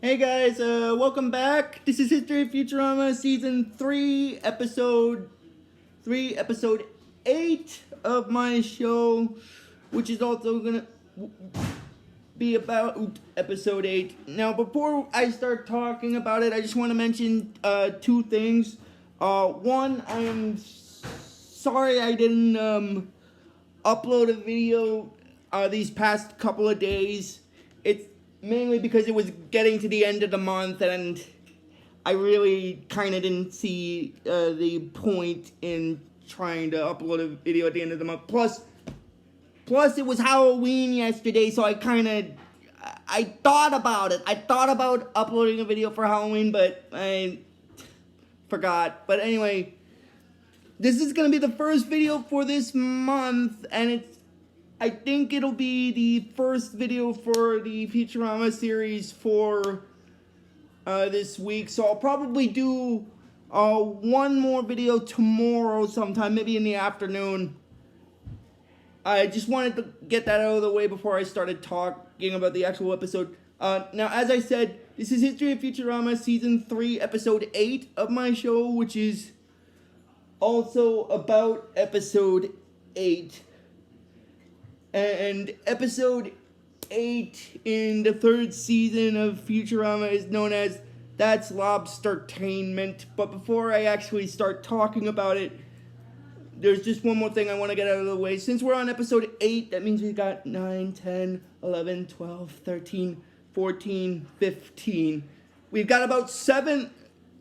Hey guys, welcome back. This is History of Futurama, Season 3, Episode 8 of my show, which is also gonna be about Episode 8. Now, before I start talking about it, I just want to mention two things. One, I am sorry I didn't upload a video these past couple of days. It's mainly because it was getting to the end of the month and I really kind of didn't see the point in trying to upload a video at the end of the month. Plus it was Halloween yesterday, so I thought about it. I thought about uploading a video for Halloween, but I forgot. But anyway, this is going to be the first video for this month, and I think it'll be the first video for the Futurama series for this week. So I'll probably do one more video tomorrow sometime, maybe in the afternoon. I just wanted to get that out of the way before I started talking about the actual episode. Now, as I said, this is History of Futurama Season 3, Episode 8 of my show, which is also about Episode 8. And Episode 8 in the third season of Futurama is known as That's Lobstertainment. But before I actually start talking about it, there's just one more thing I want to get out of the way. Since we're on Episode 8, that means we got 9, 10, 11, 12, 13, 14, 15. We've got about 7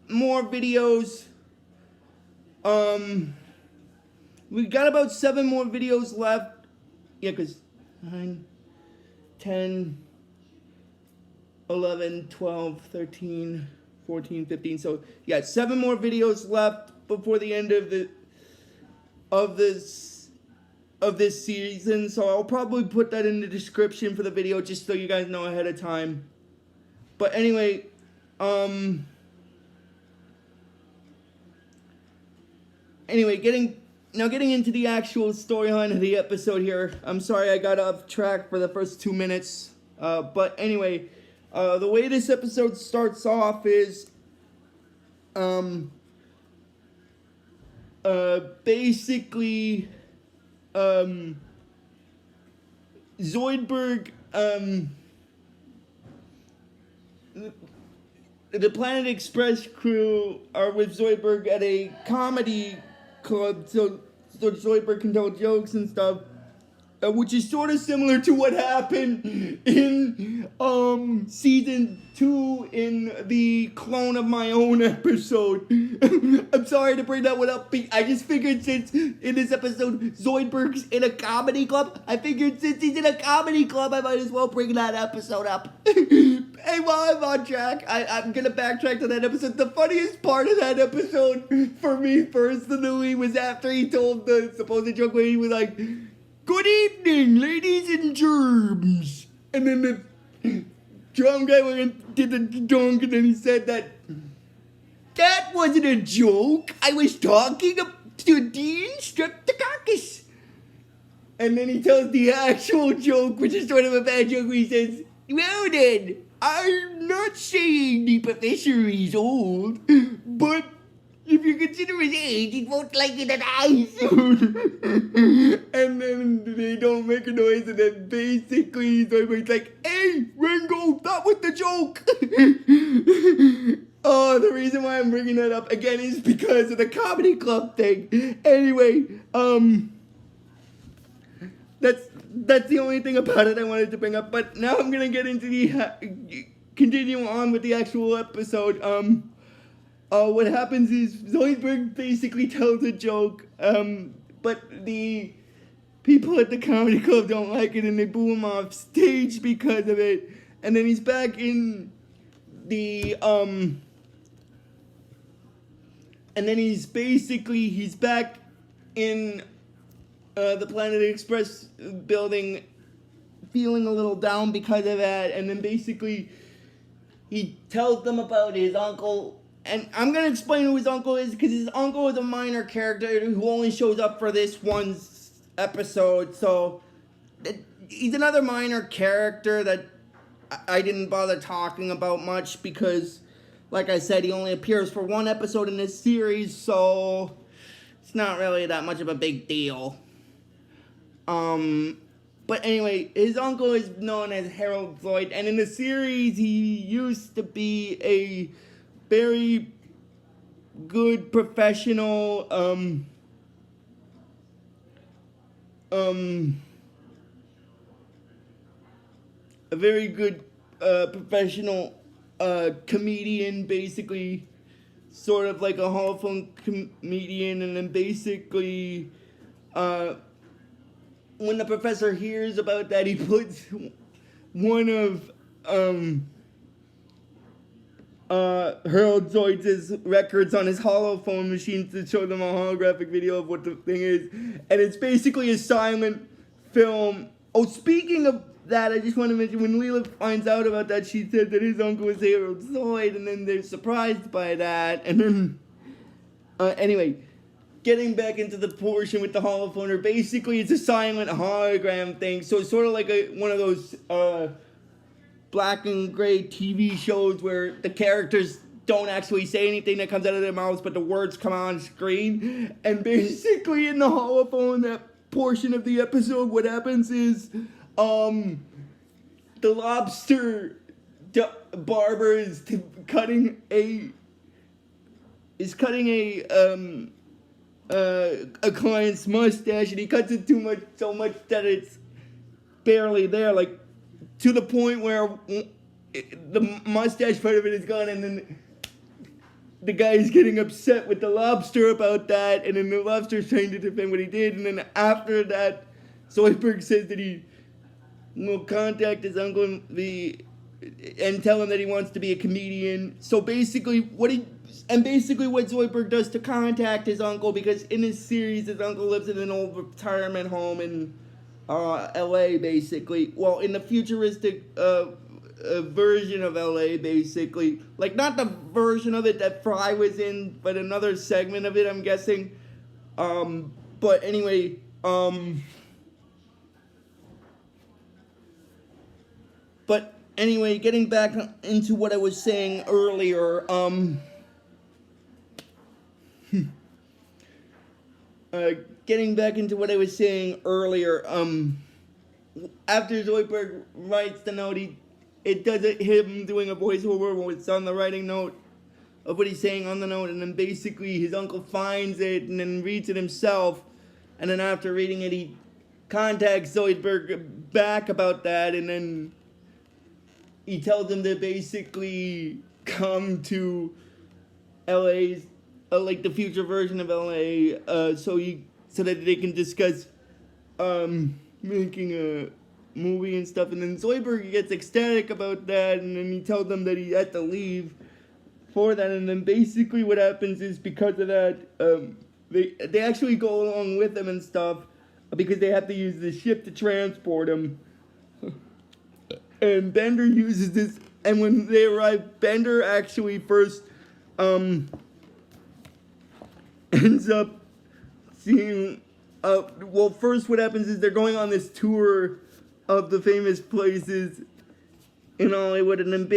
more videos. We've got about 7 more videos left. Yeah, because 9, 10, 11, 12, 13, 14, 15. So, yeah, 7 more videos left before the end of this season. So I'll probably put that in the description for the video just so you guys know ahead of time. But anyway, getting into the actual storyline of the episode here. I'm sorry I got off track for the first 2 minutes. But anyway, the way this episode starts off is basically Zoidberg, the Planet Express crew are with Zoidberg at a comedy club, so Zoidberg can tell jokes and stuff, which is sort of similar to what happened in season 2 in the Clone of My Own episode. I'm sorry to bring that one up. I just figured since in this episode Zoidberg's in a comedy club, I figured since he's in a comedy club, I might as well bring that episode up. Hey, while I'm on track, I'm gonna backtrack to that episode. The funniest part of that episode for me personally was after he told the supposed joke where he was like, "Good evening, ladies and germs." And then the drum guy went and did the dunk, and then he said that wasn't a joke. I was talking to Dean Streptococcus. And then he tells the actual joke, which is sort of a bad joke, where he says, "Well then, I'm not saying the professor is old, but if you consider his age, he won't like it at all soon." And then they don't make a noise, and then basically everybody's like, "Hey, Ringo, that was the joke." Oh, the reason why I'm bringing that up again is because of the comedy club thing. Anyway, that's the only thing about it I wanted to bring up. But now I'm gonna get into the continue on with the actual episode. What happens is Zoidberg basically tells a joke, but the people at the comedy club don't like it and they boo him off stage because of it. And then he's back in the and then he's back in the Planet Express building, feeling a little down because of that. And then basically he tells them about his uncle. And I'm going to explain who his uncle is, because his uncle is a minor character who only shows up for this one episode. So he's another minor character that I didn't bother talking about much because, like I said, he only appears for one episode in this series, so it's not really that much of a big deal. But anyway, his uncle is known as Harold Floyd, and in the series, he used to be a very good professional, a very good professional comedian, basically, sort of like a Hall of Fame comedian, and then basically, when the professor hears about that, he puts one of Harold Zoid's records on his holophone machine to show them a holographic video of what the thing is, and it's basically a silent film. Oh, speaking of that, I just want to mention when Leela finds out about that, she said that his uncle was Harold Zoid, and then they're surprised by that, and then anyway, getting back into the portion with the holophoner, basically it's a silent hologram thing, so it's sort of like one of those black and gray TV shows where the characters don't actually say anything that comes out of their mouths, but the words come on screen. And basically in the holophone, that portion of the episode, what happens is the lobster barber is cutting a client's mustache, and he cuts it so much that it's barely there, like to the point where the mustache part of it is gone, and then the guy's getting upset with the lobster about that, and then the lobster's trying to defend what he did, and then after that, Zoidberg says that he will contact his uncle and tell him that he wants to be a comedian. So basically, what Zoidberg does to contact his uncle, because in his series, his uncle lives in an old retirement home in LA, basically. Well, in the futuristic version of LA, basically. Like, not the version of it that Fry was in, but another segment of it, I'm guessing. But anyway, getting back into what I was saying earlier, after Zoidberg writes the note, it does him doing a voiceover where it's on the writing note of what he's saying on the note, and then basically his uncle finds it and then reads it himself, and then after reading it, he contacts Zoidberg back about that, and then he tells him to basically come to LA's, like the future version of LA, so that they can discuss making a movie and stuff. And then Zoidberg gets ecstatic about that, and then he tells them that he had to leave for that. And then basically what happens is, because of that, they actually go along with him and stuff, because they have to use the ship to transport him. And Bender uses this, and when they arrive, Bender actually first ends up seeing, first what happens is they're going on this tour of the famous places in Hollywood, and then in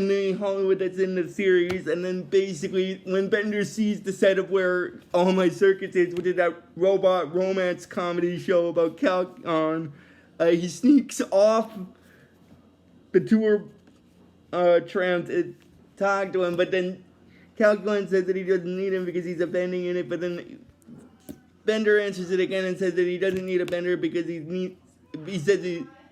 the Hollywood that's in the series, and then basically when Bender sees the set of where All My Circuits is, which is that robot romance comedy show about Calgon, he sneaks off the tour tram to talk to him, but then Calgon says that he doesn't need him because he's offending in it, but then Bender answers it again and says that he doesn't need a Bender because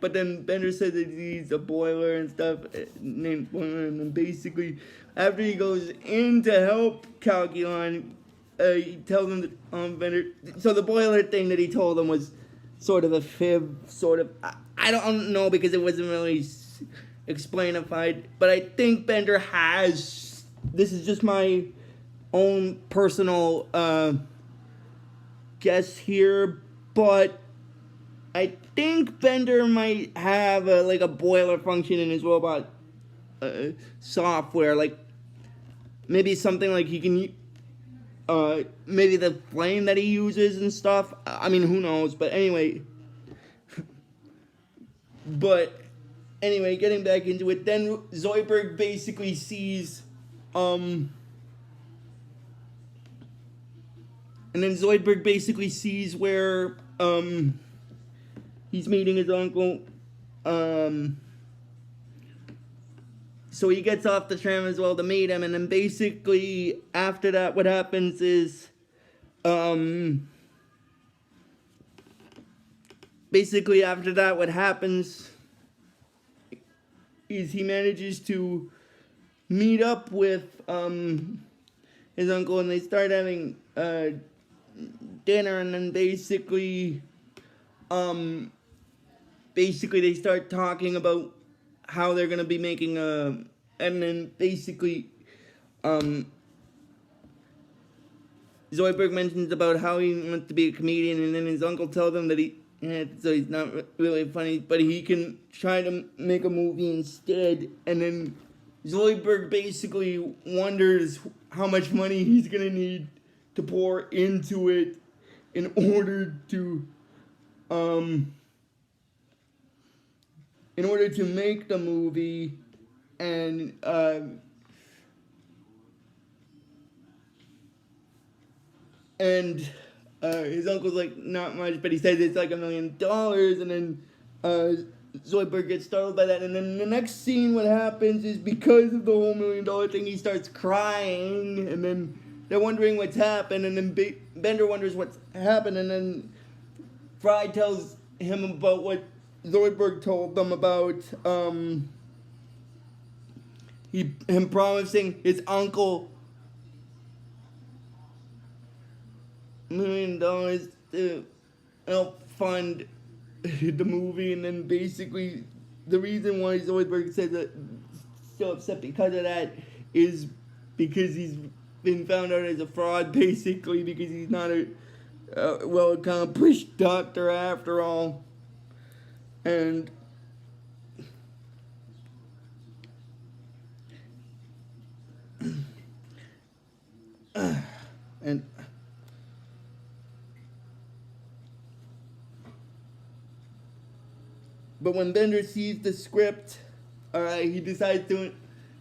but then Bender says that he's a boiler and stuff, named Boiler, and then basically, after he goes in to help Calgon, he tells him that Bender, so the boiler thing that he told him was sort of a fib, sort of, I don't know, because it wasn't really explainified, but I think Bender has, this is just my own personal guess here, but I think Bender might have a boiler function in his robot software, like maybe something like he can, maybe the flame that he uses and stuff. I mean, who knows? But anyway, but anyway, getting back into it, then Zoidberg basically sees, and then Zoidberg basically sees where, he's meeting his uncle, so he gets off the tram as well to meet him, and then basically, after that, what happens is, basically after that, what happens is he manages to meet up with his uncle, and they start having dinner, and then basically they start talking about how they're gonna be making and then basically Zoidberg mentions about how he wants to be a comedian, and then his uncle tells him that so he's not really funny, but he can try to make a movie instead. And then Zoidberg basically wonders how much money he's gonna need to pour into it in order to make the movie, and his uncle's like, not much, but he says it's like $1 million, and then Zoidberg gets startled by that, and then the next scene, what happens is, because of the whole $1 million thing, he starts crying, and then they're wondering what's happened, and then Bender wonders what's happened, and then Fry tells him about what Zoidberg told them about him promising his uncle $1 million to help fund the movie, and then basically the reason why Zoidberg said that so upset because of that is because he's been found out as a fraud, basically, because he's not a well-accomplished doctor after all. And but when Bender sees the script, he decides to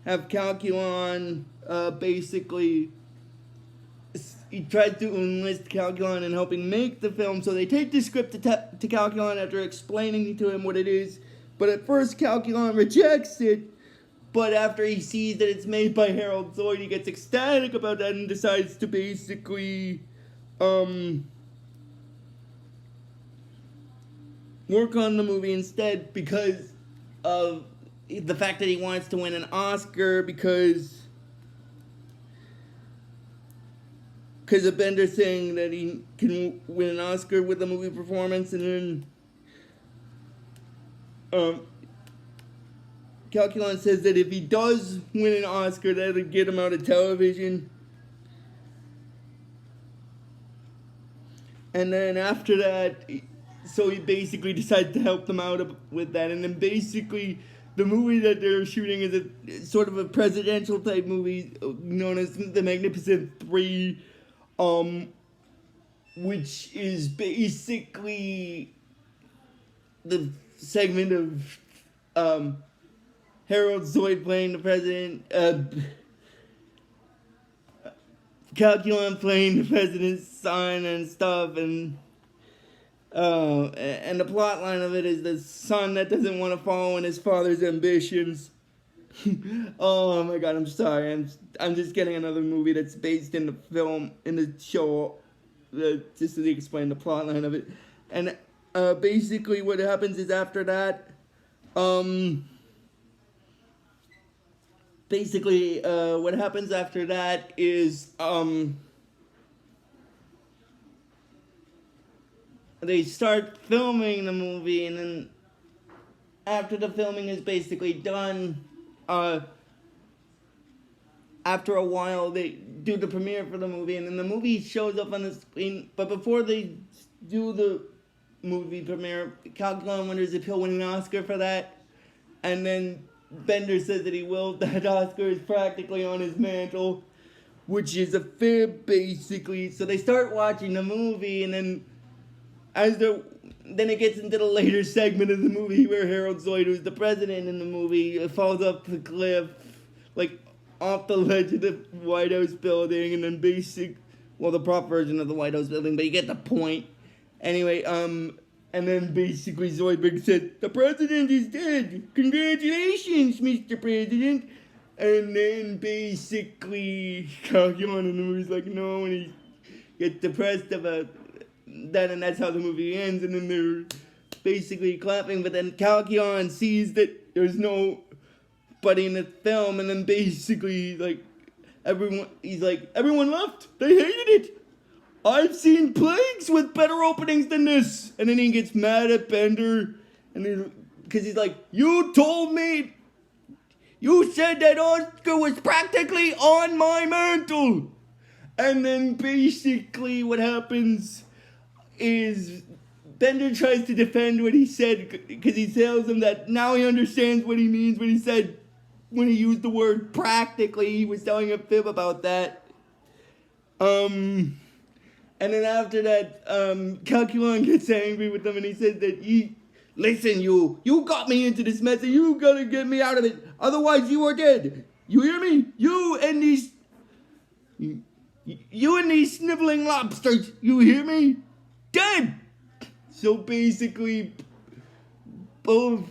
have Calculon basically. He tried to enlist Calculon in helping make the film, so they take the script to Calculon after explaining to him what it is. But at first, Calculon rejects it, but after he sees that it's made by Harold Zoid, he gets ecstatic about that and decides to basically work on the movie instead, because of the fact that he wants to win an Oscar, because of Bender saying that he can win an Oscar with the movie performance, and then Calculon says that if he does win an Oscar, that'll get him out of television. And then after that, so he basically decides to help them out with that, and then basically the movie that they're shooting is a sort of a presidential type movie known as The Magnificent Three, which is basically the segment of Harold Zoid playing the president, Calculon playing the president's son and stuff, and the plot line of it is the son that doesn't want to follow in his father's ambitions. Oh my god, I'm sorry. I'm just getting another movie that's based in the film, in the show, just to explain the plot line of it. And basically what happens is after that, what happens after that is, they start filming the movie, and then after the filming is basically done, after a while they do the premiere for the movie, and then the movie shows up on the screen. But before they do the movie premiere, Calculon wonders if he'll win an Oscar for that, and then Bender says that he will. That Oscar is practically on his mantle, which is a fib, basically. So they start watching the movie, and then as they're then it gets into the later segment of the movie where Harold Zoid, who's the president in the movie, falls off the cliff, like off the ledge of the White House building, and then the prop version of the White House building, but you get the point. Anyway, and then basically Zoidberg said, "The president is dead. Congratulations, Mr. President." And then basically Calculon in the movie's like, no, and he gets depressed about that, and that's how the movie ends. And then they're basically clapping, but then Calculon sees that there's nobody in the film, and then basically everyone left. They hated it. I've seen plagues with better openings than this. And then he gets mad at Bender, and because he's like, you told me, you said that Oscar was practically on my mantle. And then basically what happens is Bender tries to defend what he said, because he tells him that now he understands what he means when he used the word practically. He was telling a fib about that. And then after that, Calculon gets angry with them, and he says that listen, you got me into this mess, and you gotta get me out of it. Otherwise, you are dead. You hear me? You and these sniveling lobsters. You hear me? Dead. So basically, both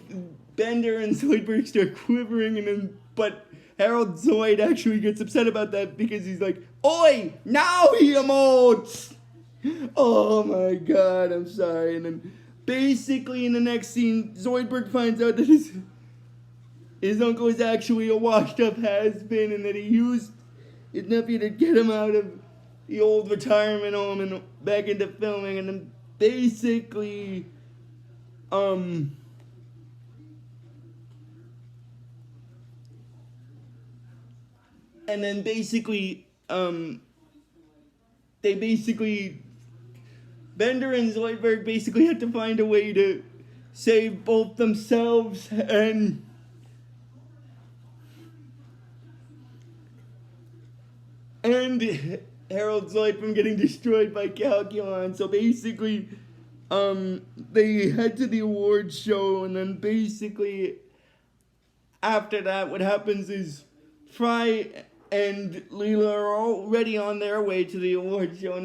Bender and Zoidberg start quivering, but Harold Zoid actually gets upset about that because he's like, "Oi, now he emotes." Oh my god, I'm sorry. And then basically in the next scene, Zoidberg finds out that his uncle is actually a washed-up has-been, and that he used his nephew to get him out of the old retirement home and back into filming. And then basically, Bender and Zoidberg basically had to find a way to save both themselves and Harold Zoid from getting destroyed by Calculon. So basically, they head to the awards show, and then basically after that, what happens is Fry and Leela are already on their way to the awards show,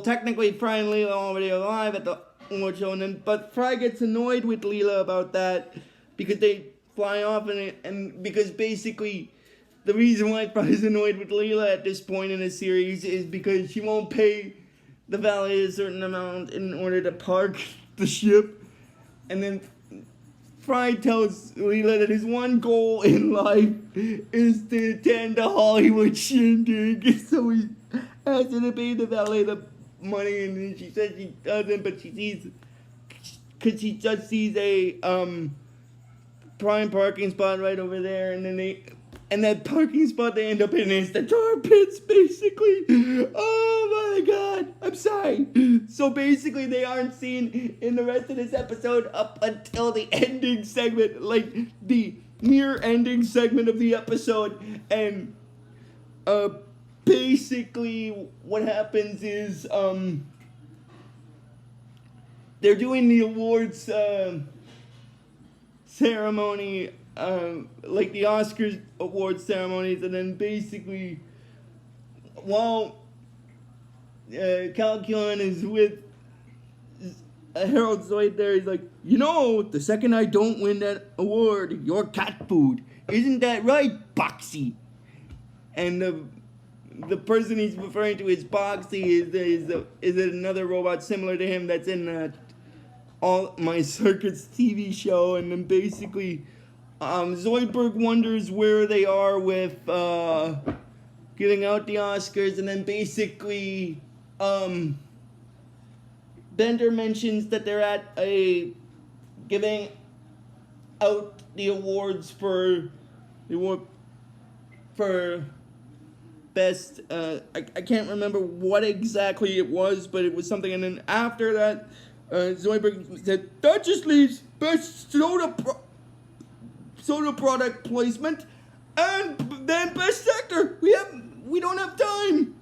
technically Fry and Leela are already alive at the awards show, but Fry gets annoyed with Leela about that because they fly off, and because basically the reason why Fry's annoyed with Leela at this point in the series is because she won't pay the valet a certain amount in order to park the ship, and then Fry tells Leela that his one goal in life is to attend a Hollywood shindig, so he has to pay the valet the money, and then she says she doesn't, but she just sees a prime parking spot right over there, and that parking spot they end up in is the tar pits, basically. Oh my god, I'm sorry. So basically they aren't seen in the rest of this episode up until the ending segment, like the near ending segment of the episode. And basically what happens is they're doing the awards ceremony, like the Oscars awards ceremonies, and then basically while Calculon is with Harold Zoid there, he's like, the second I don't win that award, you're cat food. Isn't that right, Boxy? And the person he's referring to as Boxy is another robot similar to him that's in All My Circuits TV show. And then basically Zoidberg wonders where they are with giving out the Oscars, and then basically Bender mentions that they're at giving out the awards for best, I can't remember what exactly it was, but it was something. And then after that, Zoidberg said, that just leaves best soda product placement, and then best actor. We don't have time.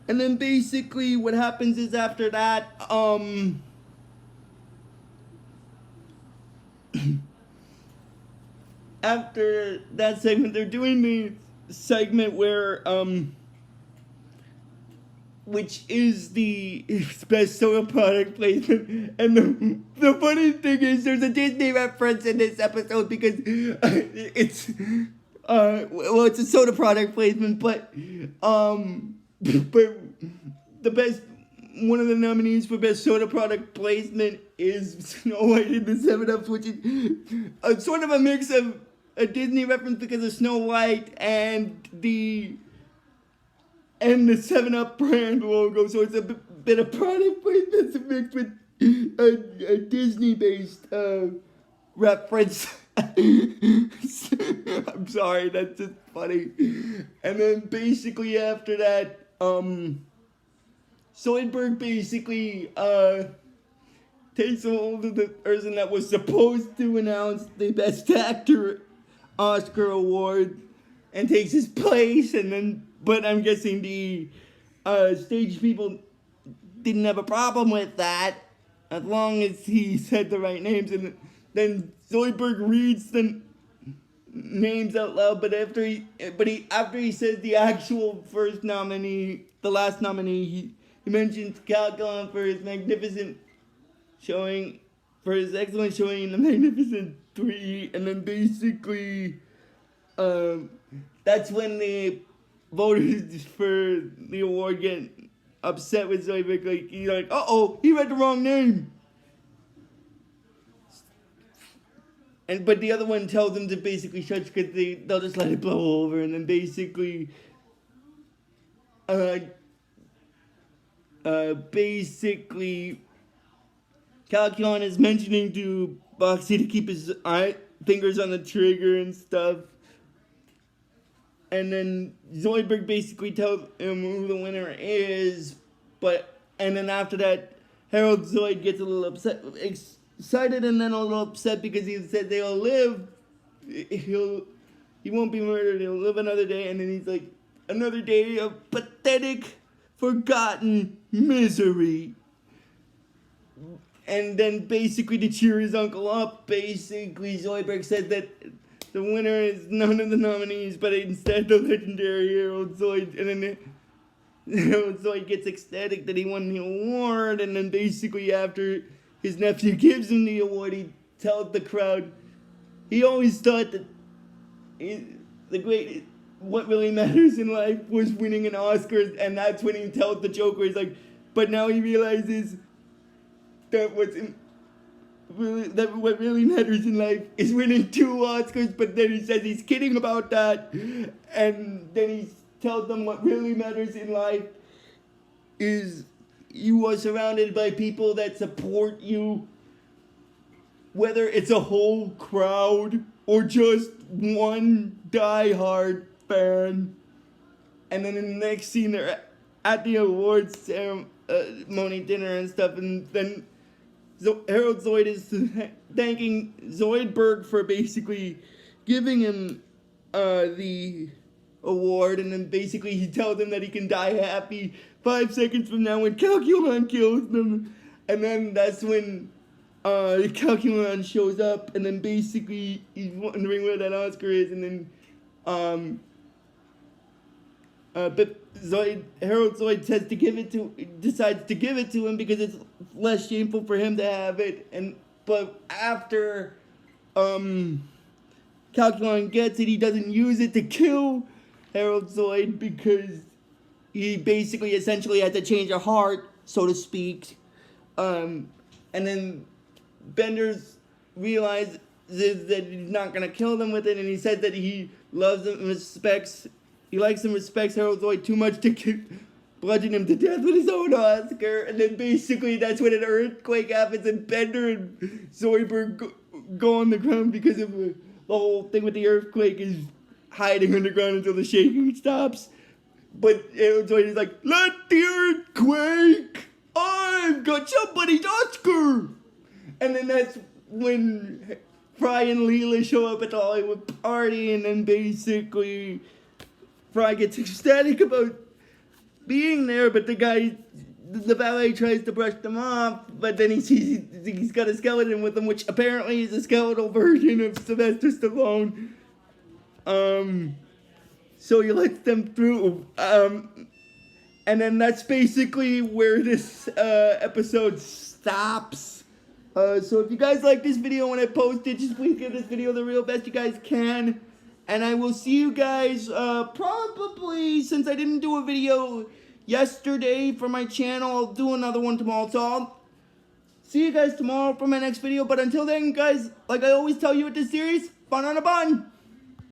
And then basically what happens is after that, after that segment, they're doing the segment where, which is the best soda product placement. And the funny thing is, there's a Disney reference in this episode because it's, well, it's a soda product placement, but the best, one of the nominees for best soda product placement is Snow White and the 7-Ups, which is sort of a mix of a Disney reference because of Snow White and the 7-Up brand logo, so it's a bit of product placement mixed with a Disney-based reference. I'm sorry, that's just funny. And then basically after that, Zoidberg basically takes a hold of the person that was supposed to announce the Best Actor Oscar award and takes his place, and then, but I'm guessing the stage people didn't have a problem with that as long as he said the right names, and then Zoidberg reads the names out loud, but after he says the actual first nominee, the last nominee, he mentions Calgon for his magnificent showing, for his excellent showing in the Magnificent 3, and then basically, that's when the voters for the award get upset with Zoidberg, like, he's like, uh-oh, he read the wrong name. But the other one tells them to basically shut because they'll just let it blow over, and then basically, Calculon is mentioning to Boxy to keep his fingers on the trigger and stuff. And then Zoidberg basically tells him who the winner is, and then after that, Harold Zoid gets a little excited and then a little upset because he said they'll live. He won't be murdered. He'll live another day, and then he's like, another day of pathetic, forgotten misery. And then basically to cheer his uncle up, basically Zoidberg said that the winner is none of the nominees, but instead the legendary Harold Zoid. And then Harold Zoid gets ecstatic that he won the award, and then basically after his nephew gives him the award, he tells the crowd he always thought that what really matters in life was winning an Oscar, and that's when he tells the joke where he's like, but now he realizes that what really matters in life is winning 2 Oscars, but then he says he's kidding about that, and then he tells them what really matters in life is you are surrounded by people that support you, whether it's a whole crowd or just one diehard fan. And then in the next scene, they're at the awards ceremony dinner and stuff, and then Harold Zoid is thanking Zoidberg for basically giving him the award, and then basically he tells him that he can die happy 5 seconds from now when Calculon kills them, and then that's when Calculon shows up, and then basically he's wondering where that Oscar is, and then but Harold Zoid decides to give it to him because it's less shameful for him to have it, but after Calculon gets it, he doesn't use it to kill Harold Zoid because he basically essentially had to change a heart, so to speak. And then Benders realizes that he's not going to kill them with it, and he says that he loves him and likes and respects Harold Zoid too much to bludgeon him to death with his own Oscar. And then basically that's when an earthquake happens, and Bender and Zoidberg go on the ground because of the whole thing with the earthquake is hiding underground until the shaking stops. But Harold Zoid is like, let the earthquake! I've got somebody's Oscar! And then that's when Fry and Leela show up at the Hollywood party, and then basically Fry gets ecstatic about being there, but the valet tries to brush them off, but then he sees he's got a skeleton with him, which apparently is a skeletal version of Sylvester Stallone. So he lets them through. And then that's basically where this episode stops. So if you guys like this video when I post it, just please give this video the real best you guys can. And I will see you guys probably, since I didn't do a video yesterday for my channel, I'll do another one tomorrow. So I'll see you guys tomorrow for my next video. But until then, guys, like I always tell you with this series, fun on a bun.